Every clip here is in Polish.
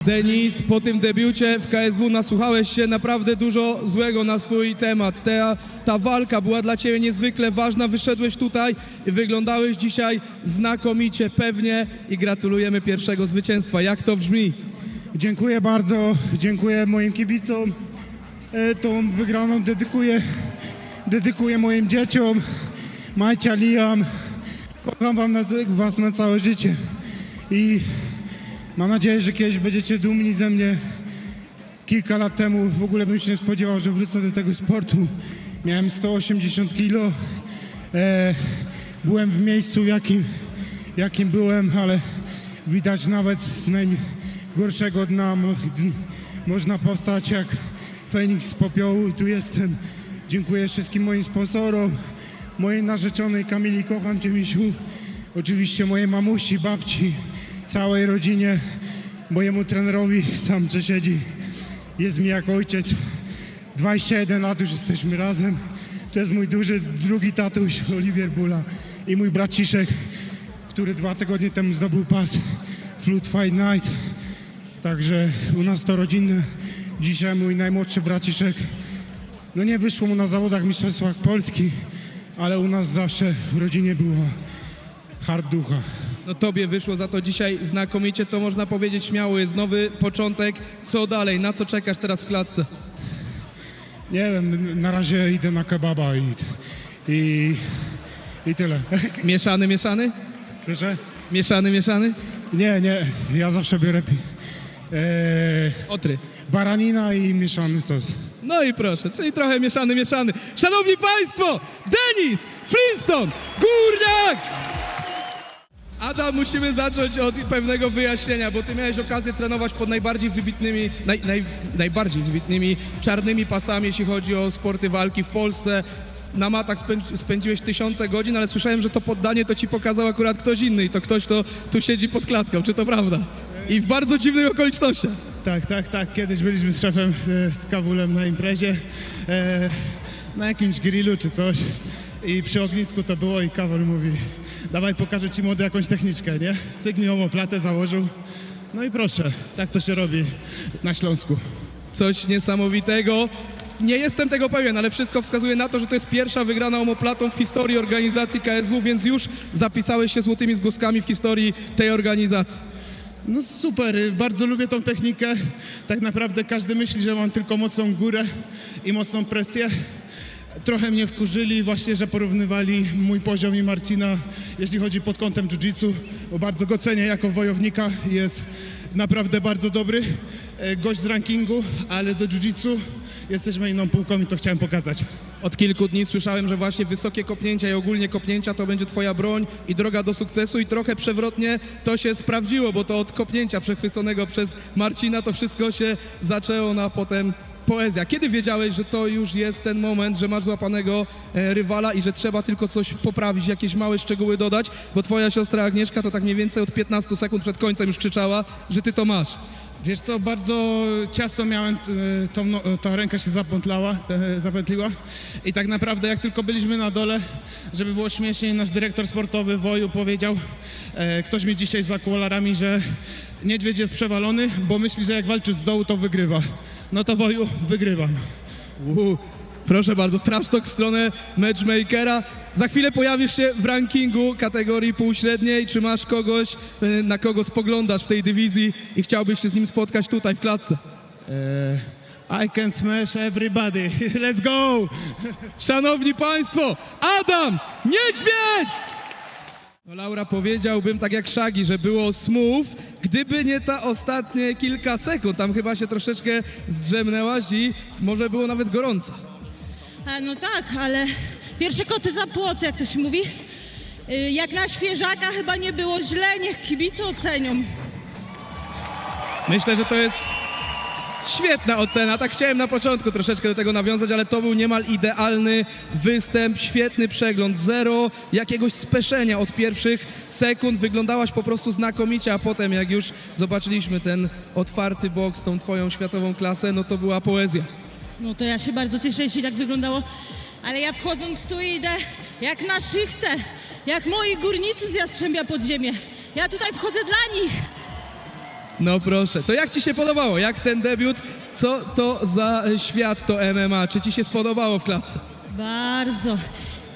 Denis, po tym debiucie w KSW nasłuchałeś się naprawdę dużo złego na swój temat. Ta walka była dla Ciebie niezwykle ważna, wyszedłeś tutaj i wyglądałeś dzisiaj znakomicie, pewnie i gratulujemy pierwszego zwycięstwa. Jak to brzmi? Dziękuję bardzo, dziękuję moim kibicom. Tą wygraną dedykuję moim dzieciom, Majcia, Liam. Kocham was na całe życie i mam nadzieję, że kiedyś będziecie dumni ze mnie. Kilka lat temu w ogóle bym się nie spodziewał, że wrócę do tego sportu. Miałem 180 kg. Byłem w miejscu, jakim byłem, ale widać nawet z najgorszego dna można powstać jak Feniks z popiołu i tu jestem. Dziękuję wszystkim moim sponsorom, mojej narzeczonej Kamili, kocham Cię, Misiu. Oczywiście mojej mamusi, babci, całej rodzinie, mojemu trenerowi tam, co siedzi. Jest mi jak ojciec. 21 lat już jesteśmy razem. To jest mój drugi tatuś, Oliwier Bula, i mój braciszek, który 2 tygodnie temu zdobył pas Flood Fight Night. Także u nas to rodzinne. Dzisiaj mój najmłodszy braciszek, no nie wyszło mu na zawodach mistrzostwach Polski, ale u nas zawsze w rodzinie było hard ducha. No Tobie wyszło za to dzisiaj znakomicie, to można powiedzieć śmiało, jest nowy początek. Co dalej? Na co czekasz teraz w klatce? Nie wiem, na razie idę na kebaba i tyle. Mieszany? Proszę? Mieszany? Nie, ja zawsze biorę Otry. baranina i mieszany sos. No i proszę, czyli trochę mieszany. Szanowni Państwo, Denis Flintstone Górniak! Adam, musimy zacząć od pewnego wyjaśnienia, bo Ty miałeś okazję trenować pod najbardziej wybitnymi, najbardziej wybitnymi czarnymi pasami, jeśli chodzi o sporty walki w Polsce. Na matach spędziłeś tysiące godzin, ale słyszałem, że to poddanie to Ci pokazał akurat ktoś inny i to ktoś, kto tu siedzi pod klatką. Czy to prawda? I w bardzo dziwnych okolicznościach. Tak. Kiedyś byliśmy z szefem, z Kawulem na imprezie, na jakimś grillu czy coś i przy ognisku to było i Kawul mówi: dawaj, pokażę Ci, młody, jakąś techniczkę, nie? Cyk mi omoplatę założył. No i proszę, tak to się robi na Śląsku. Coś niesamowitego. Nie jestem tego pewien, ale wszystko wskazuje na to, że to jest pierwsza wygrana omoplatą w historii organizacji KSW, więc już zapisałeś się złotymi zgłoskami w historii tej organizacji. No super, bardzo lubię tą technikę. Tak naprawdę każdy myśli, że mam tylko mocną górę i mocną presję. Trochę mnie wkurzyli właśnie, że porównywali mój poziom i Marcina, jeśli chodzi pod kątem jiu-jitsu, bo bardzo go cenię jako wojownika. Jest naprawdę bardzo dobry gość z rankingu, ale do jiu-jitsu jesteśmy inną półką i to chciałem pokazać. Od kilku dni słyszałem, że właśnie wysokie kopnięcia i ogólnie kopnięcia to będzie Twoja broń i droga do sukcesu i trochę przewrotnie to się sprawdziło, bo to od kopnięcia przechwyconego przez Marcina to wszystko się zaczęło, no a potem poezja. Kiedy wiedziałeś, że to już jest ten moment, że masz złapanego rywala i że trzeba tylko coś poprawić, jakieś małe szczegóły dodać, bo Twoja siostra Agnieszka to tak mniej więcej od 15 sekund przed końcem już krzyczała, że Ty to masz. Wiesz co, bardzo ciasno miałem, ta ręka się zapętliła i tak naprawdę jak tylko byliśmy na dole, żeby było śmieszniej, nasz dyrektor sportowy Woju powiedział, ktoś mi dzisiaj za kularami, że niedźwiedź jest przewalony, bo myśli, że jak walczy z dołu, to wygrywa. No to Woju, wygrywam. Proszę bardzo, trash talk w stronę matchmakera. Za chwilę pojawisz się w rankingu kategorii półśredniej. Czy masz kogoś, na kogo spoglądasz w tej dywizji i chciałbyś się z nim spotkać tutaj w klatce? I can smash everybody. Let's go! Szanowni Państwo, Adam Niedźwiedź! No Laura, powiedziałbym tak jak Shaggy, że było smooth, gdyby nie ta ostatnie kilka sekund. Tam chyba się troszeczkę zdrzemnęłaś i może było nawet gorąco. No tak, ale pierwsze koty za płoty, jak to się mówi. Jak na świeżaka chyba nie było źle, niech kibice ocenią. Myślę, że to jest świetna ocena. Tak chciałem na początku troszeczkę do tego nawiązać, ale to był niemal idealny występ, świetny przegląd. Zero jakiegoś speszenia od pierwszych sekund. Wyglądałaś po prostu znakomicie, a potem jak już zobaczyliśmy ten otwarty boks, tą Twoją światową klasę, no to była poezja. No to ja się bardzo cieszę, jeśli tak wyglądało. Ale ja wchodząc tu idę jak na szychtę, jak moi górnicy z Jastrzębia Podziemie. Ja tutaj wchodzę dla nich. No proszę, to jak ci się podobało? Jak ten debiut? Co to za świat to MMA? Czy ci się spodobało w klatce? Bardzo.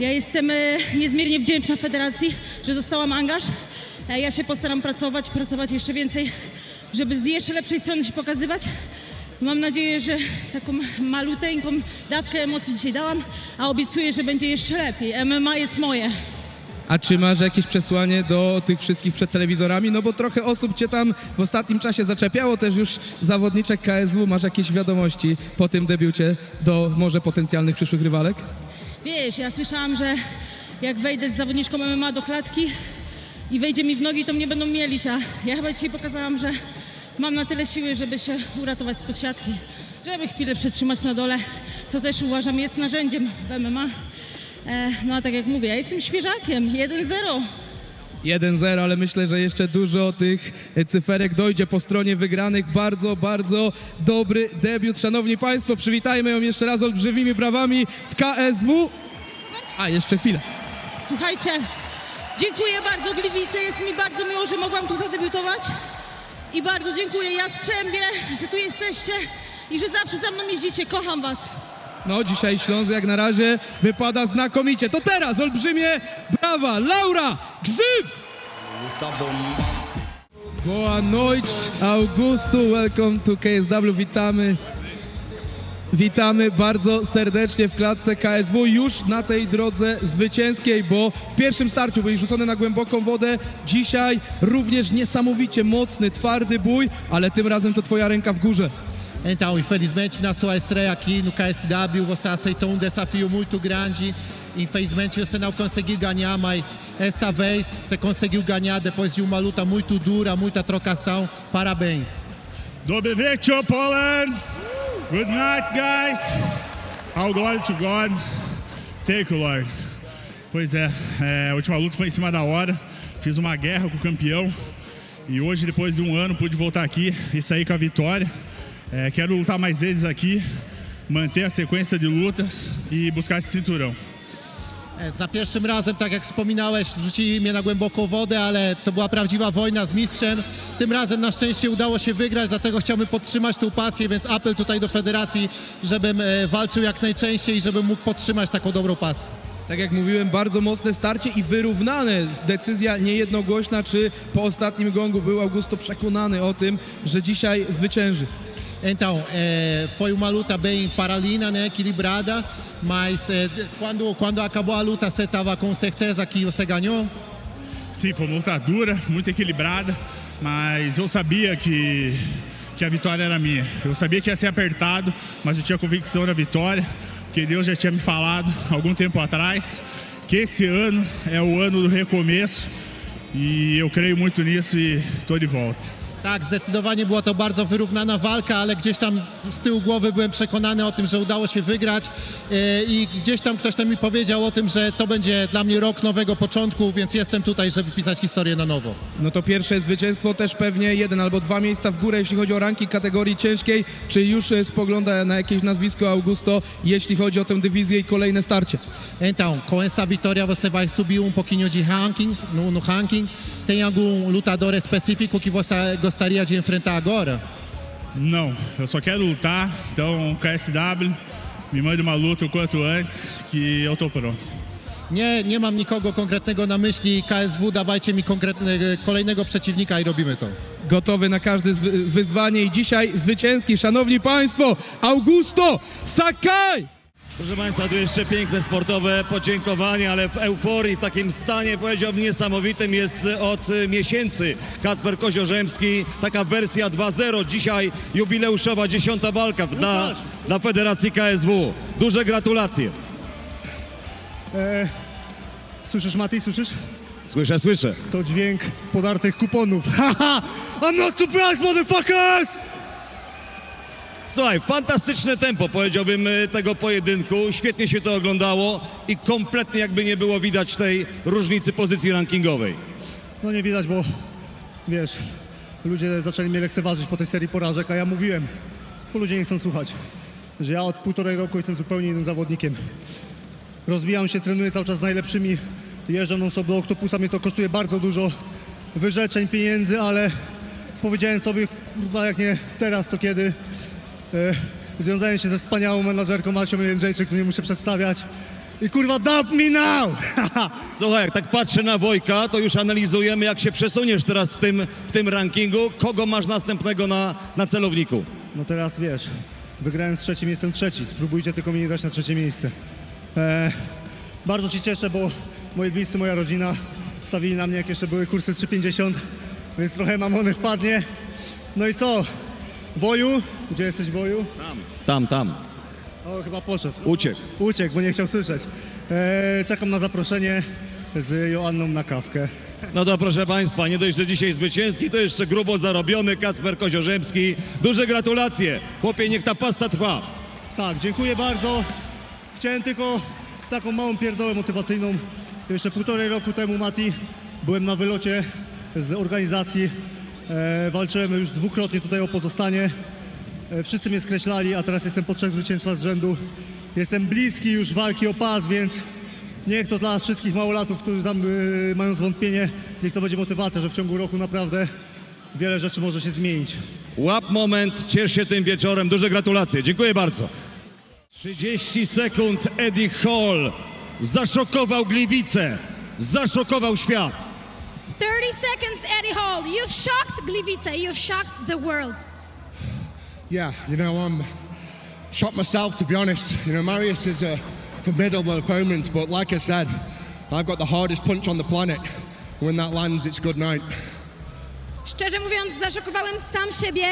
Ja jestem niezmiernie wdzięczna Federacji, że dostałam angaż. Ja się postaram pracować jeszcze więcej, żeby z jeszcze lepszej strony się pokazywać. Mam nadzieję, że taką maluteńką dawkę emocji dzisiaj dałam, a obiecuję, że będzie jeszcze lepiej. MMA jest moje. A czy masz jakieś przesłanie do tych wszystkich przed telewizorami? No bo trochę osób cię tam w ostatnim czasie zaczepiało, też już zawodniczek KSW. Masz jakieś wiadomości po tym debiucie do może potencjalnych przyszłych rywalek? Wiesz, ja słyszałam, że jak wejdę z zawodniczką MMA do klatki i wejdzie mi w nogi, to mnie będą mielić, a ja chyba dzisiaj pokazałam, że mam na tyle siły, żeby się uratować spod siatki, żeby chwilę przetrzymać na dole, co też uważam jest narzędziem w MMA. No a tak jak mówię, ja jestem świeżakiem, 1-0. 1-0, ale myślę, że jeszcze dużo tych cyferek dojdzie po stronie wygranych. Bardzo, bardzo dobry debiut. Szanowni Państwo, przywitajmy ją jeszcze raz olbrzymimi brawami w KSW. A, jeszcze chwilę. Słuchajcie, dziękuję bardzo Gliwice, jest mi bardzo miło, że mogłam tu zadebiutować i bardzo dziękuję Jastrzębie, że tu jesteście i że zawsze za mną jeździcie, kocham was. No, dzisiaj Śląsk jak na razie wypada znakomicie. To teraz olbrzymie brawa, Laura Grzyb! Boa noite, Augusto, welcome to KSW, witamy bardzo serdecznie w klatce KSW, już na tej drodze zwycięskiej, bo w pierwszym starciu byłeś rzucony na głęboką wodę, dzisiaj również niesamowicie mocny, twardy bój, ale tym razem to twoja ręka w górze. Então, infelizmente, na sua estreia aqui no KSW, você aceitou desafio muito grande. Infelizmente, você não conseguiu ganhar, mas essa vez você conseguiu ganhar depois de uma luta muito dura, muita trocação. Parabéns. Dobry wieczór, Poland. Good night, guys. All glory to God. Thank you, Lord. Pois é, a última luta foi em cima da hora. Fiz uma guerra com o campeão. E hoje, depois de um ano, pude voltar aqui e sair com a vitória. Quero lutar mais vezes aqui, manter a sequência de lutas e buscar esse cinturão. Za pierwszym razem, tak jak wspominałeś, wrzucili mnie na głęboką wodę, ale to była prawdziwa wojna z mistrzem. Tym razem na szczęście udało się wygrać, dlatego chciałbym podtrzymać tą pasję, więc apel tutaj do federacji, żebym walczył jak najczęściej i żebym mógł podtrzymać taką dobrą pasję. Tak jak mówiłem, bardzo mocne starcie i wyrównane. Decyzja niejednogłośna. Czy po ostatnim gongu był Augusto przekonany o tym, że dzisiaj zwycięży? Então, foi uma luta bem paralina, né, equilibrada, mas quando acabou a luta, você estava com certeza que você ganhou? Sim, foi uma luta dura, muito equilibrada, mas eu sabia que a vitória era minha. Eu sabia que ia ser apertado, mas eu tinha convicção na vitória, porque Deus já tinha me falado algum tempo atrás que esse ano é o ano do recomeço e eu creio muito nisso e estou de volta. Tak, zdecydowanie była to bardzo wyrównana walka, ale gdzieś tam z tyłu głowy byłem przekonany o tym, że udało się wygrać i gdzieś tam ktoś tam mi powiedział o tym, że to będzie dla mnie rok nowego początku, więc jestem tutaj, żeby pisać historię na nowo. No to pierwsze zwycięstwo, też pewnie 1 albo 2 miejsca w górę, jeśli chodzi o ranking kategorii ciężkiej. Czy już spogląda na jakieś nazwisko Augusto, jeśli chodzi o tę dywizję i kolejne starcie? Então, com essa vitória você vai subir um pouquinho de ranking, no ranking. Tem algum lutador específico que você gostaria de enfrentar agora? Não, eu só quero lutar, então KSW, me mande uma luta o quanto antes, que eu tô pronto. Nie mam nikogo konkretnego na myśli. KSW, dawajcie mi kolejnego przeciwnika i robimy to. Gotowy na każde wyzwanie i dzisiaj zwycięski, szanowni państwo, Augusto Sakai! Proszę Państwa, tu jeszcze piękne sportowe podziękowanie, ale w euforii, w takim stanie, powiedziałbym, niesamowitym jest od miesięcy Kacper Koziorzemski. Taka wersja 2.0, dzisiaj jubileuszowa 10. walka dla Federacji KSW. Duże gratulacje. Słyszysz, Mati, słyszysz? Słyszę. To dźwięk podartych kuponów. Haha! I'm not surprised, motherfuckers! Słuchaj, fantastyczne tempo, powiedziałbym, tego pojedynku. Świetnie się to oglądało i kompletnie jakby nie było widać tej różnicy pozycji rankingowej. No nie widać, bo wiesz, ludzie zaczęli mnie lekceważyć po tej serii porażek, a ja mówiłem, bo ludzie nie chcą słuchać, że ja od 1,5 roku jestem zupełnie innym zawodnikiem. Rozwijam się, trenuję cały czas z najlepszymi, jeżdżę non-stop do Octopusa, mnie to kosztuje bardzo dużo wyrzeczeń, pieniędzy, ale powiedziałem sobie, kurwa, jak nie teraz, to kiedy. Związałem się ze wspaniałą menadżerką Asią Jędrzejczyk, której muszę przedstawiać. I kurwa, dump me now! Słuchaj, jak tak patrzę na Wojka, to już analizujemy, jak się przesuniesz teraz w tym rankingu. Kogo masz następnego na celowniku? No teraz wiesz, wygrałem z trzecim, jestem trzeci. Spróbujcie tylko mnie nie dać na trzecie miejsce. Bardzo się cieszę, bo moi bliscy, moja rodzina stawili na mnie, jak jeszcze były kursy 3,50, więc trochę mamony wpadnie. No i co? Woju? Gdzie jesteś, Woju? Tam. O, chyba poszedł. Uciekł. Bo nie chciał słyszeć. Czekam na zaproszenie z Joanną na kawkę. No to proszę Państwa, nie dość, że dzisiaj zwycięski, to jeszcze grubo zarobiony Kacper Koziorzemski. Duże gratulacje. Chłopie, niech ta passa trwa. Tak, dziękuję bardzo. Chciałem tylko taką małą pierdołę motywacyjną. Jeszcze 1,5 roku temu, Mati, byłem na wylocie z organizacji. Walczyłem już dwukrotnie tutaj o pozostanie. Wszyscy mnie skreślali, a teraz jestem po 3 zwycięstwach z rzędu. Jestem bliski już walki o pas, więc niech to dla wszystkich małolatów, którzy tam mają zwątpienie, niech to będzie motywacja, że w ciągu roku naprawdę wiele rzeczy może się zmienić. Łap moment, ciesz się tym wieczorem. Duże gratulacje. Dziękuję bardzo. 30 sekund Eddie Hall. Zaszokował Gliwice. Zaszokował świat. 30 seconds, Eddie Hall. You've shocked Gliwice. You've shocked the world. Yeah, you know, I'm shocked myself, to be honest. You know, Marius is a formidable opponent, but like I said, I've got the hardest punch on the planet. When that lands, it's good night. Szczerze mówiąc, zaszokowałem sam siebie.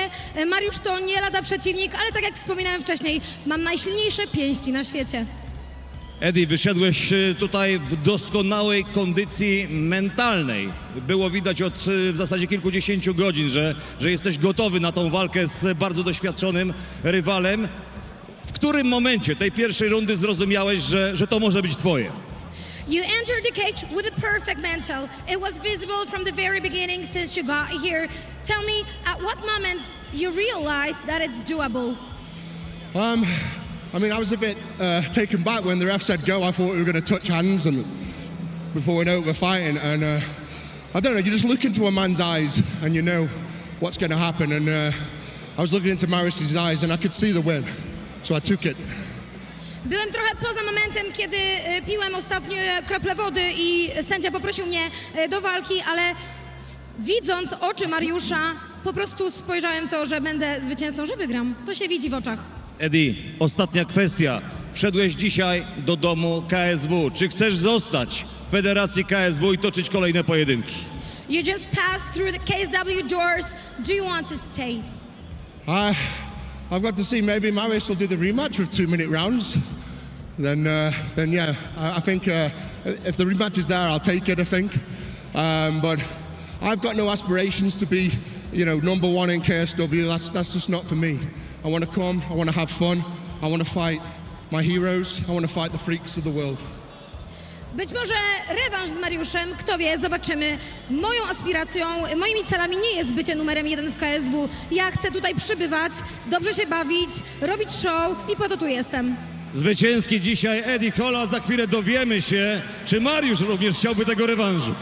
Mariusz to nie lada przeciwnik, ale tak jak wspominałem wcześniej, mam najsilniejsze pięści na świecie. Eddie, wyszedłeś tutaj w doskonałej kondycji mentalnej. Było widać od w zasadzie kilkudziesięciu godzin, że jesteś gotowy na tą walkę z bardzo doświadczonym rywalem. W którym momencie tej pierwszej rundy zrozumiałeś, że to może być twoje? You entered the cage with a perfect mental. It was visible from the very beginning since you got here. Tell me, at what moment you realized that it's doable? I mean, I was a bit taken back when the ref said go. I thought we were going to touch hands and before we know it, we're fighting. And I don't know, you just look into a man's eyes and you know what's going to happen. And I was looking into Marius's eyes and I could see the win. So I took it. Byłem trochę poza momentem, kiedy piłem ostatnio krople wody i sędzia poprosił mnie do walki, ale widząc oczy Mariusza, po prostu spojrzałem to, że będę zwycięzcą, że wygram. To się widzi w oczach. Eddie, ostatnia kwestia. Wszedłeś dzisiaj do domu KSW. Czy chcesz zostać w Federacji KSW i toczyć kolejne pojedynki? You just passed through the KSW doors. Do you want to stay? I've got to see, maybe Marius will do the rematch with 2-minute rounds. Then yeah, I think if the rematch is there, I'll take it, I think. But I've got no aspirations to be, you know, #1 in KSW. That's just not for me. I want to come, I want to have fun, I want to fight my heroes, I want to fight the freaks of the world. Być może rewanż z Mariuszem, kto wie, zobaczymy. Moją aspiracją, moimi celami nie jest bycie numerem 1 w KSW. Ja chcę tutaj przybywać, dobrze się bawić, robić show i po to tu jestem. Zwycięski dzisiaj Eddie Hall, a za chwilę dowiemy się, czy Mariusz również chciałby tego rewanżu.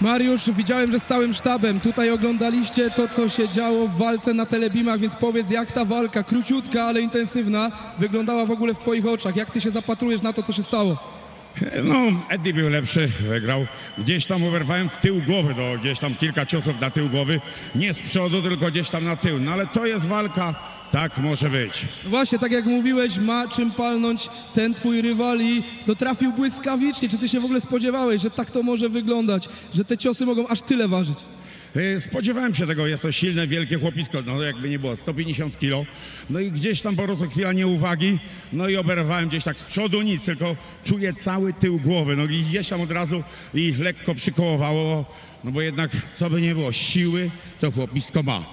Mariusz, widziałem, że z całym sztabem. Tutaj oglądaliście to, co się działo w walce na telebimach, więc powiedz, jak ta walka, króciutka, ale intensywna, wyglądała w ogóle w twoich oczach? Jak ty się zapatrujesz na to, co się stało? No, Eddie był lepszy, wygrał. Gdzieś tam oberwałem w tył głowy, gdzieś tam kilka ciosów na tył głowy. Nie z przodu, tylko gdzieś tam na tył. No ale to jest walka, tak może być. Właśnie, tak jak mówiłeś, ma czym palnąć ten twój rywal i trafił błyskawicznie. Czy ty się w ogóle spodziewałeś, że tak to może wyglądać, że te ciosy mogą aż tyle ważyć? Spodziewałem się tego, jest to silne, wielkie chłopisko, no jakby nie było, 150 kilo. No i gdzieś tam po prostu chwila nieuwagi, no i oberwałem gdzieś tak z przodu nic, tylko czuję cały tył głowy, no i gdzieś tam od razu i lekko przykołowało, no bo jednak co by nie było, siły to chłopisko ma.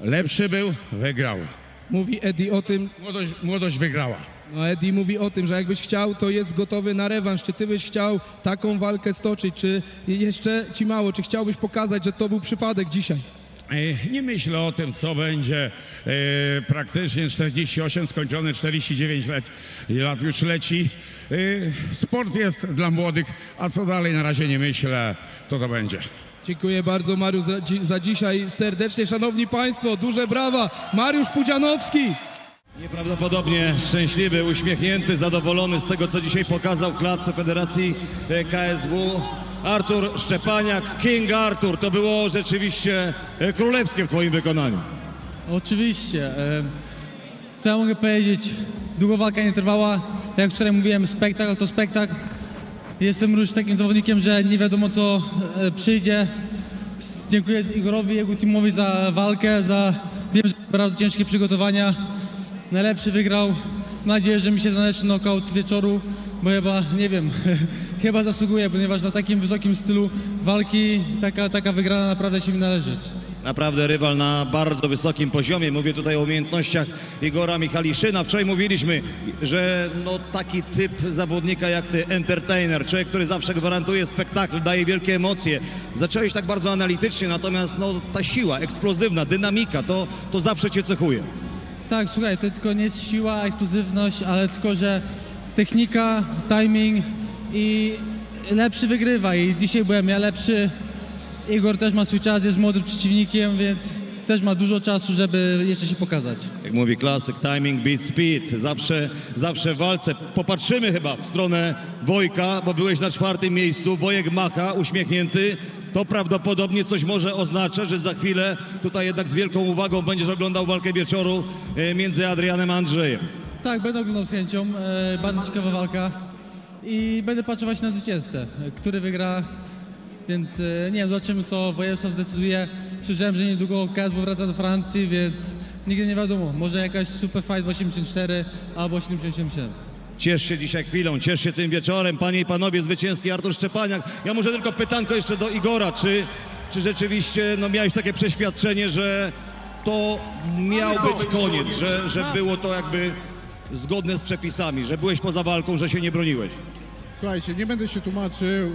Lepszy był, wygrał. Mówi Eddie o tym... Młodość wygrała. No Eddie mówi o tym, że jakbyś chciał, to jest gotowy na rewanż. Czy ty byś chciał taką walkę stoczyć? Czy jeszcze ci mało? Czy chciałbyś pokazać, że to był przypadek dzisiaj? Nie myślę o tym, co będzie. Praktycznie 48, skończone 49 lat już leci. Sport jest dla młodych, a co dalej na razie nie myślę, co to będzie. Dziękuję bardzo, Mariusz, za dzisiaj serdecznie. Szanowni Państwo, duże brawa. Mariusz Pudzianowski. Nieprawdopodobnie szczęśliwy, uśmiechnięty, zadowolony z tego, co dzisiaj pokazał w klatce Federacji KSW. Artur Szczepaniak, King Artur, to było rzeczywiście królewskie w twoim wykonaniu. Oczywiście. Co ja mogę powiedzieć? Długo walka nie trwała. Jak wczoraj mówiłem, spektakl to spektakl. Jestem już takim zawodnikiem, że nie wiadomo co przyjdzie. Dziękuję Igorowi i jego teamowi za walkę, wiem, że bardzo ciężkie przygotowania. Najlepszy wygrał. Mam nadzieję, że mi się znaleźć knockout wieczoru, bo chyba, nie wiem, chyba zasługuje, ponieważ na takim wysokim stylu walki taka wygrana naprawdę się mi należy. Naprawdę rywal na bardzo wysokim poziomie. Mówię tutaj o umiejętnościach Igora Michaliszyna. Wczoraj mówiliśmy, że no taki typ zawodnika jak ty, entertainer, człowiek, który zawsze gwarantuje spektakl, daje wielkie emocje. Zacząłeś tak bardzo analitycznie, natomiast no, ta siła, eksplozywna, dynamika, to zawsze cię cechuje. Tak, słuchaj, to tylko nie jest siła, eksplozywność, ale tylko, że technika, timing i lepszy wygrywa. I dzisiaj byłem ja lepszy. Igor też ma swój czas, jest młodym przeciwnikiem, więc też ma dużo czasu, żeby jeszcze się pokazać. Jak mówi klasyk, timing beats speed. Zawsze w walce. Popatrzymy chyba w stronę Wojka, bo byłeś na 4. miejscu. Wojek macha, uśmiechnięty. To prawdopodobnie coś może oznaczać, że za chwilę tutaj jednak z wielką uwagą będziesz oglądał walkę wieczoru między Adrianem a Andrzejem. Tak, będę oglądał z chęcią. Bardzo ciekawa walka. I będę patrzeć na zwycięzcę, który wygra. Więc nie wiem, zobaczymy, co Województwo zdecyduje. Słyszałem, że niedługo KSW wraca do Francji, więc nigdy nie wiadomo. Może jakaś super fight w 84 albo 77. Ciesz się dzisiaj chwilą, ciesz się tym wieczorem. Panie i panowie, zwycięski Artur Szczepaniak. Ja może tylko pytanko jeszcze do Igora. Czy rzeczywiście no, miałeś takie przeświadczenie, że to miał być koniec, że było to jakby zgodne z przepisami, że byłeś poza walką, że się nie broniłeś? Słuchajcie, nie będę się tłumaczył,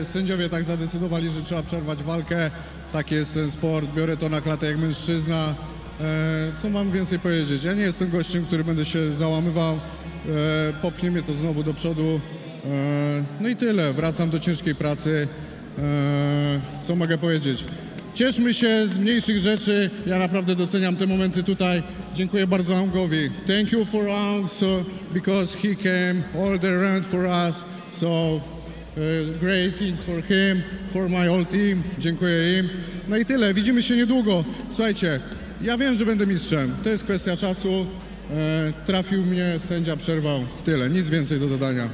sędziowie tak zadecydowali, że trzeba przerwać walkę, taki jest ten sport, biorę to na klatę jak mężczyzna. Co mam więcej powiedzieć? Ja nie jestem gościem, który będę się załamywał, popchnie mnie to znowu do przodu. No i tyle, wracam do ciężkiej pracy. Co mogę powiedzieć? Cieszmy się z mniejszych rzeczy, ja naprawdę doceniam te momenty tutaj. Dziękuję bardzo Angowi. Thank you for Ang, because he came all the round for us. So great things for him, for my whole team. Dziękuję im. No i tyle, widzimy się niedługo. Słuchajcie, ja wiem, że będę mistrzem. To jest kwestia czasu. Trafił mnie, sędzia przerwał. Tyle, nic więcej do dodania.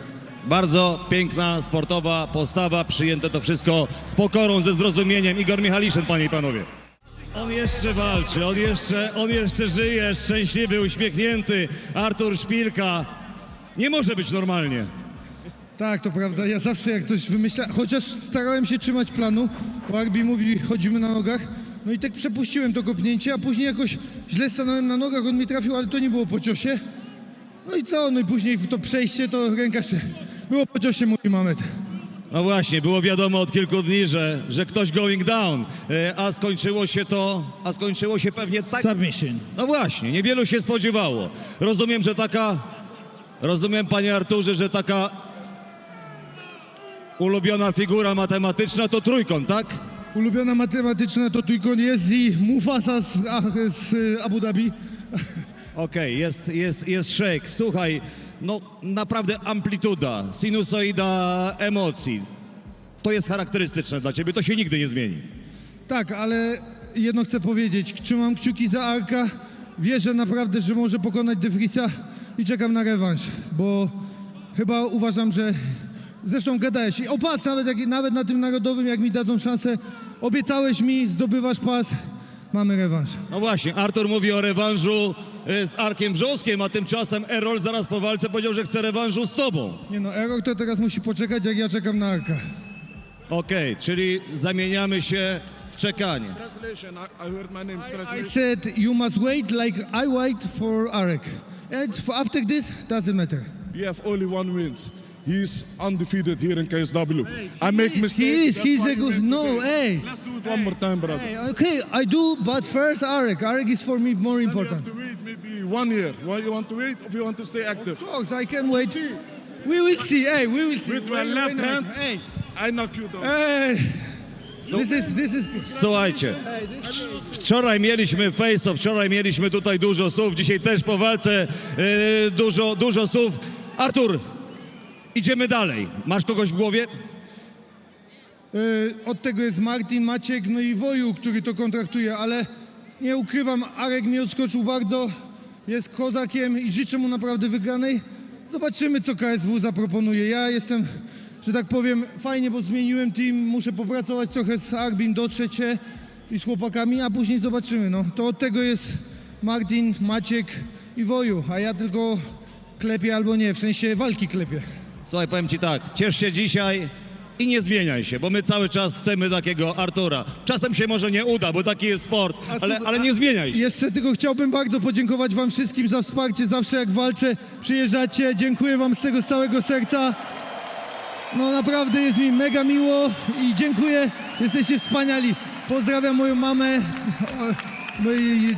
Bardzo piękna, sportowa postawa, przyjęte to wszystko z pokorą, ze zrozumieniem. Igor Michaliszyn, panie i panowie. On jeszcze walczy, on jeszcze żyje, szczęśliwy, uśmiechnięty. Artur Szpilka. Nie może być normalnie. Tak, to prawda. Ja zawsze jak coś wymyślałem, chociaż starałem się trzymać planu, bo Arbi mówi, chodzimy na nogach, no i tak przepuściłem to kopnięcie, a później jakoś źle stanąłem na nogach, on mi trafił, ale to nie było po ciosie. No i co? No i później w to przejście to ręka się... Było po ciosie, mówi Mamet. No właśnie, było wiadomo od kilku dni, że ktoś going down, a skończyło się pewnie tak... Submission. No właśnie, niewielu się spodziewało. Rozumiem, panie Arturze, że taka ulubiona figura matematyczna to trójkąt, tak? Ulubiona matematyczna to trójkąt jest i Mufasa z Abu Dhabi. Okej, jest shake. Słuchaj, no naprawdę amplituda, sinusoida emocji. To jest charakterystyczne dla ciebie, to się nigdy nie zmieni. Tak, ale jedno chcę powiedzieć. Trzymam kciuki za Arka. Wierzę naprawdę, że może pokonać De Vriesa i czekam na rewanż, bo chyba uważam, że... Zresztą gadałeś, o pas nawet na tym narodowym, jak mi dadzą szansę, obiecałeś mi, zdobywasz pas, mamy rewanż. No właśnie, Artur mówi o rewanżu z Arkiem Wrzoskiem, a tymczasem Errol zaraz po walce powiedział, że chce rewanżu z tobą. Nie no, Errol to teraz musi poczekać, jak ja czekam na Arka. Okej, czyli zamieniamy się w czekanie. Translation, I heard my name. I said you must wait like I wait for Arek. And after this, doesn't matter. You have only one win. He's undefeated here in KSW. I make mistakes. He's a good... No, hey. Let's do it one more time, brother. Hey, okay, I do, but first Arek. Arek is for me more important. You have to wait maybe 1 year. Why you want to wait if you want to stay active? Of course, I can wait. We will see. Hey, we will see. With my left hand, I knock you down. Hey. Słuchajcie, wczoraj mieliśmy face-off, wczoraj mieliśmy tutaj dużo słów, dzisiaj też po walce dużo słów. Artur, idziemy dalej. Masz kogoś w głowie? Od tego jest Martin, Maciek, no i Woju, który to kontraktuje, ale nie ukrywam, Arek mi odskoczył bardzo, jest kozakiem i życzę mu naprawdę wygranej. Zobaczymy, co KSW zaproponuje. Ja jestem, że tak powiem, fajnie, bo zmieniłem team, muszę popracować trochę z Arbim, dotrzeć się i z chłopakami, a później zobaczymy. No. To od tego jest Martin, Maciek i Woju, a ja tylko klepię albo nie, w sensie walki klepię. Słuchaj, powiem ci tak, ciesz się dzisiaj i nie zmieniaj się, bo my cały czas chcemy takiego Artura. Czasem się może nie uda, bo taki jest sport, ale nie zmieniaj się. Jeszcze tylko chciałbym bardzo podziękować wam wszystkim za wsparcie, zawsze jak walczę, przyjeżdżacie, dziękuję wam z tego z całego serca. No naprawdę jest mi mega miło i dziękuję, jesteście wspaniali. Pozdrawiam moją mamę,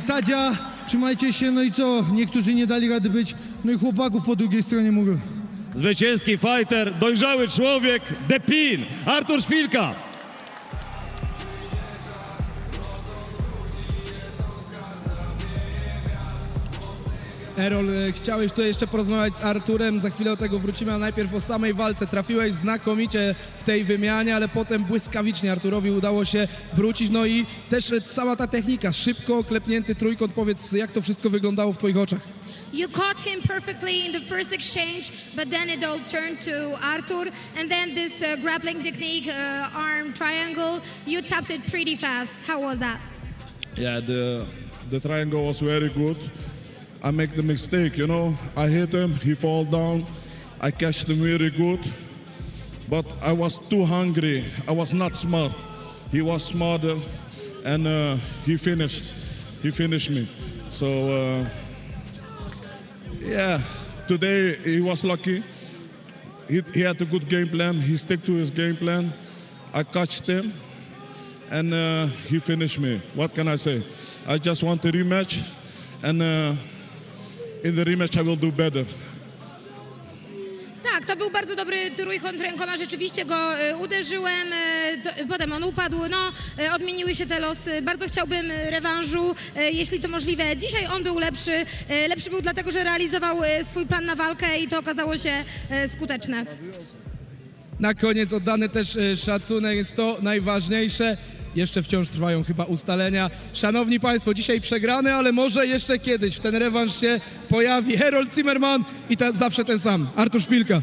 Tadzia, trzymajcie się, no i co, niektórzy nie dali rady być, no i chłopaków po drugiej stronie mówią. Zwycięski fighter, dojrzały człowiek, The Pin, Artur Szpilka. Erol, chciałeś tu jeszcze porozmawiać z Arturem, za chwilę do tego wrócimy, a najpierw o samej walce. Trafiłeś znakomicie w tej wymianie, ale potem błyskawicznie Arturowi udało się wrócić, no i też cała ta technika, szybko klepnięty trójkąt, powiedz, jak to wszystko wyglądało w twoich oczach? You caught him perfectly in the first exchange, but then it all turned to Artur, and then this grappling technique, arm triangle, you tapped it pretty fast. How was that? Yeah, the triangle was very good. I make the mistake, you know. I hit him, he fall down. I catch him very good. But I was too hungry. I was not smart. He was smarter, and he finished me. So, yeah, today he was lucky. He had a good game plan. He stick to his game plan. I catched him, and he finished me. What can I say? I just want a rematch, and in the rematch I will do better. Tak, to był bardzo dobry trójkąt rękoma, rzeczywiście go uderzyłem, potem on upadł, no odmieniły się te losy. Bardzo chciałbym rewanżu, jeśli to możliwe. Dzisiaj on był lepszy, lepszy był dlatego, że realizował swój plan na walkę i to okazało się skuteczne. Na koniec oddany też szacunek, więc to najważniejsze. Jeszcze wciąż trwają chyba ustalenia. Szanowni Państwo, dzisiaj przegrany, ale może jeszcze kiedyś ten rewanż się pojawi. Harold Zimmerman i zawsze ten sam, Artur Szpilka.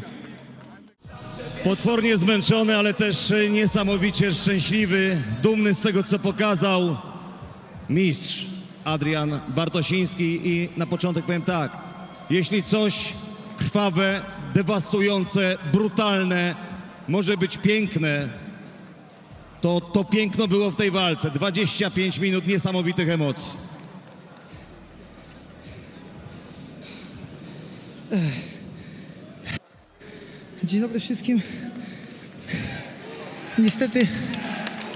Potwornie zmęczony, ale też niesamowicie szczęśliwy, dumny z tego, co pokazał mistrz Adrian Bartosiński. I na początek powiem tak, jeśli coś krwawe, dewastujące, brutalne może być piękne, to piękno było w tej walce. 25 minut niesamowitych emocji. Dzień dobry wszystkim. Niestety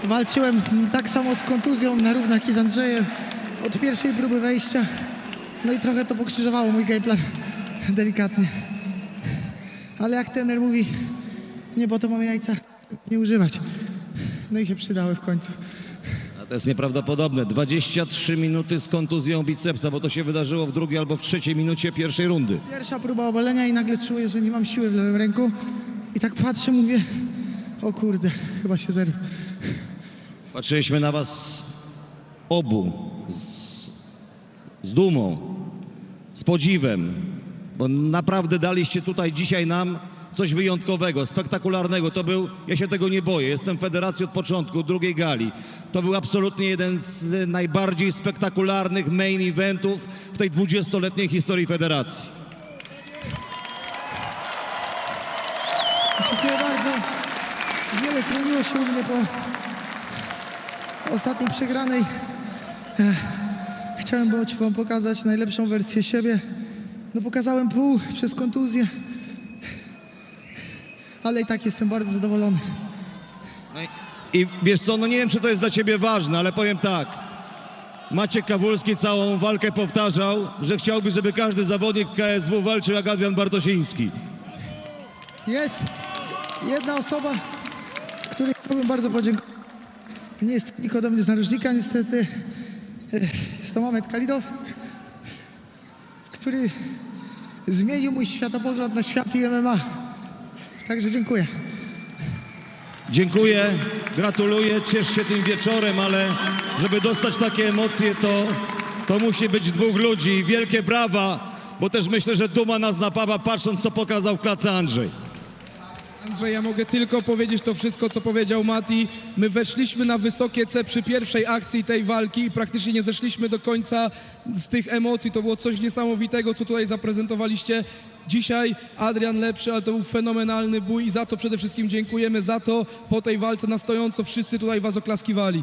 walczyłem tak samo z kontuzją na równach i z Andrzejem od pierwszej próby wejścia. No i trochę to pokrzyżowało mój gameplan, delikatnie. Ale jak trener mówi, nie, bo to mam jajca nie używać. No i się przydały w końcu. A to jest nieprawdopodobne. 23 minuty z kontuzją bicepsa, bo to się wydarzyło w drugiej albo w trzeciej minucie pierwszej rundy. Pierwsza próba obalenia i nagle czuję, że nie mam siły w lewym ręku. I tak patrzę, mówię, o kurde, chyba się zerwę. Patrzyliśmy na was obu z dumą, z podziwem, bo naprawdę daliście tutaj dzisiaj nam coś wyjątkowego, spektakularnego. To był, ja się tego nie boję, jestem w federacji od początku, drugiej gali. To był absolutnie jeden z najbardziej spektakularnych main eventów w tej 20-letniej historii federacji. Dziękuję bardzo. Wiele zmieniło się u mnie po ostatniej przegranej. Chciałem wam pokazać najlepszą wersję siebie. No pokazałem pół przez kontuzję. Ale i tak jestem bardzo zadowolony. I wiesz co, no nie wiem, czy to jest dla ciebie ważne, ale powiem tak. Maciek Kawulski całą walkę powtarzał, że chciałby, żeby każdy zawodnik w KSW walczył jak Adrian Bartosiński. Jest jedna osoba, której chciałbym bardzo podziękować. Nie jest nikt ode mnie z narożnika, niestety. Jest to Mamed Kalidow, który zmienił mój światopogląd na świat i MMA. Także dziękuję. Dziękuję, gratuluję, ciesz się tym wieczorem, ale żeby dostać takie emocje, to musi być dwóch ludzi. Wielkie brawa, bo też myślę, że duma nas napawa, patrząc, co pokazał w klatce Andrzej. Andrzej, ja mogę tylko powiedzieć to wszystko, co powiedział Mati. My weszliśmy na wysokie C przy pierwszej akcji tej walki i praktycznie nie zeszliśmy do końca z tych emocji. To było coś niesamowitego, co tutaj zaprezentowaliście. Dzisiaj Adrian lepszy, ale to był fenomenalny bój i za to przede wszystkim dziękujemy. Za to po tej walce na stojąco wszyscy tutaj was oklaskiwali.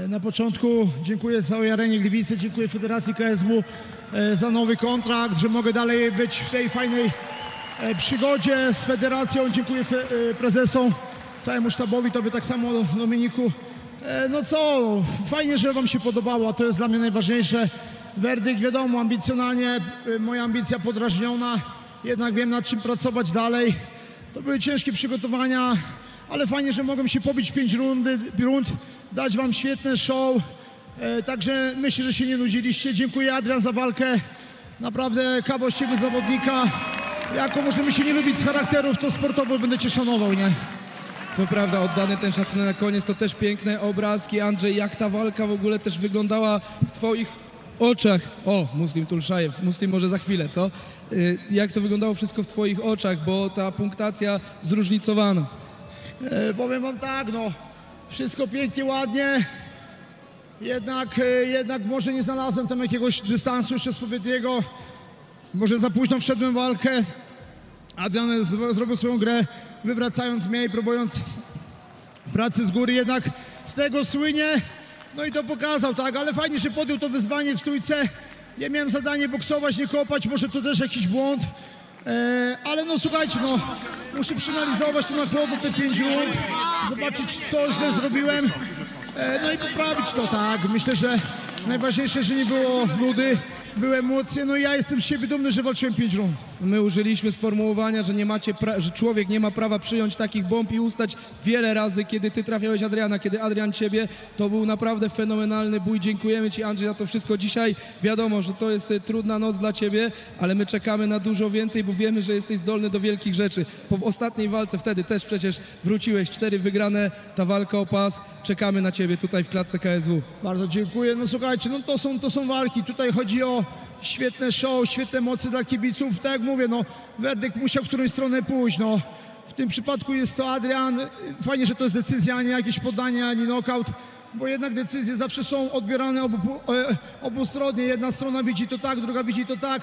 Na początku dziękuję całej arenie Gliwice, dziękuję Federacji KSW za nowy kontrakt, że mogę dalej być w tej fajnej przygodzie z federacją. Dziękuję prezesom, całemu sztabowi, tobie tak samo, Dominiku. No co, fajnie, że wam się podobało, a to jest dla mnie najważniejsze. Werdykt, wiadomo, ambicjonalnie, moja ambicja podrażniona, jednak wiem, nad czym pracować dalej. To były ciężkie przygotowania, ale fajnie, że mogłem się pobić 5 rund, dać wam świetne show. Także myślę, że się nie nudziliście. Dziękuję, Adrian, za walkę. Naprawdę kawał z ciebie zawodnika. Jako możemy się nie lubić z charakterów, to sportowo będę cię szanował, nie? To prawda, oddany ten szacunek na koniec, to też piękne obrazki. Andrzej, jak ta walka w ogóle też wyglądała w twoich oczach? O, Muslim Tulszajew, Muslim może za chwilę, co? Jak to wyglądało wszystko w twoich oczach, bo ta punktacja zróżnicowana. Powiem wam tak, no, wszystko pięknie, ładnie. Jednak może nie znalazłem tam jakiegoś dystansu jeszcze odpowiedniego. Może za późno wszedłem w walkę. Adrian zrobił swoją grę, wywracając mnie i próbując pracy z góry, jednak z tego słynie. No i to pokazał, tak, ale fajnie, że podjął to wyzwanie w stójce. Ja miałem zadanie boksować, nie kopać, może to też jakiś błąd. Ale no słuchajcie, no, muszę przeanalizować to na chłodno te 5 rund, zobaczyć, co źle zrobiłem, no i poprawić to, tak. Myślę, że najważniejsze, że nie było nudy, były emocje, no i ja jestem z siebie dumny, że walczyłem 5 rund. My użyliśmy sformułowania, że że człowiek nie ma prawa przyjąć takich bomb i ustać wiele razy, kiedy ty trafiałeś Adriana, kiedy Adrian ciebie. To był naprawdę fenomenalny bój. Dziękujemy ci, Andrzej, za to wszystko. Dzisiaj wiadomo, że to jest trudna noc dla ciebie, ale my czekamy na dużo więcej, bo wiemy, że jesteś zdolny do wielkich rzeczy. Po ostatniej walce wtedy też przecież wróciłeś, 4 wygrane, ta walka o pas. Czekamy na ciebie tutaj w klatce KSW. Bardzo dziękuję. No słuchajcie, no to są walki. Tutaj chodzi o świetne show, świetne emocje dla kibiców. Tak jak mówię, no werdykt musiał w którąś stronę pójść. No. W tym przypadku jest to Adrian. Fajnie, że to jest decyzja, a nie jakieś podanie, ani knockout, bo jednak decyzje zawsze są odbierane obustronnie. Jedna strona widzi to tak, druga widzi to tak.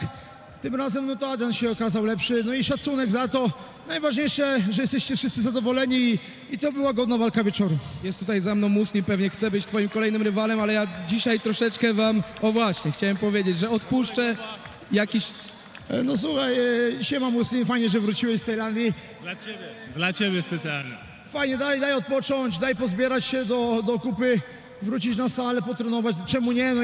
Tym razem no to Adrian się okazał lepszy. No i szacunek za to. Najważniejsze, że jesteście wszyscy zadowoleni i to była godna walka wieczoru. Jest tutaj za mną Muslim, pewnie chce być twoim kolejnym rywalem, ale ja dzisiaj troszeczkę wam, o właśnie, chciałem powiedzieć, że odpuszczę jakiś... No słuchaj, siema Muslim, fajnie, że wróciłeś z Tajlandii. Dla ciebie specjalnie. Fajnie, daj odpocząć, daj pozbierać się do kupy, wrócić na salę, potrenować. Czemu nie? No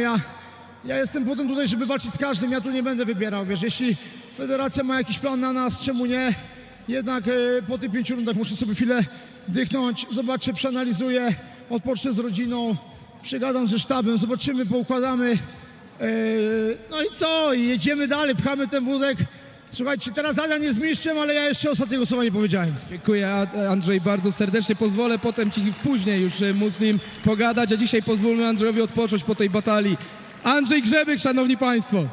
ja jestem potem tutaj, żeby walczyć z każdym, ja tu nie będę wybierał, wiesz, jeśli federacja ma jakiś plan na nas, czemu nie? Jednak po tych 5 rundach muszę sobie chwilę dychnąć, zobaczę, przeanalizuję, odpocznę z rodziną, przegadam ze sztabem, zobaczymy, poukładamy. No i co? I jedziemy dalej, pchamy ten wózek. Słuchajcie, teraz Adrian jest mistrzem, ale ja jeszcze ostatniego słowa nie powiedziałem. Dziękuję, Andrzej, bardzo serdecznie. Pozwolę potem ci później już, Muslim, pogadać, a dzisiaj pozwólmy Andrzejowi odpocząć po tej batalii. Andrzej Grzebyk, szanowni państwo.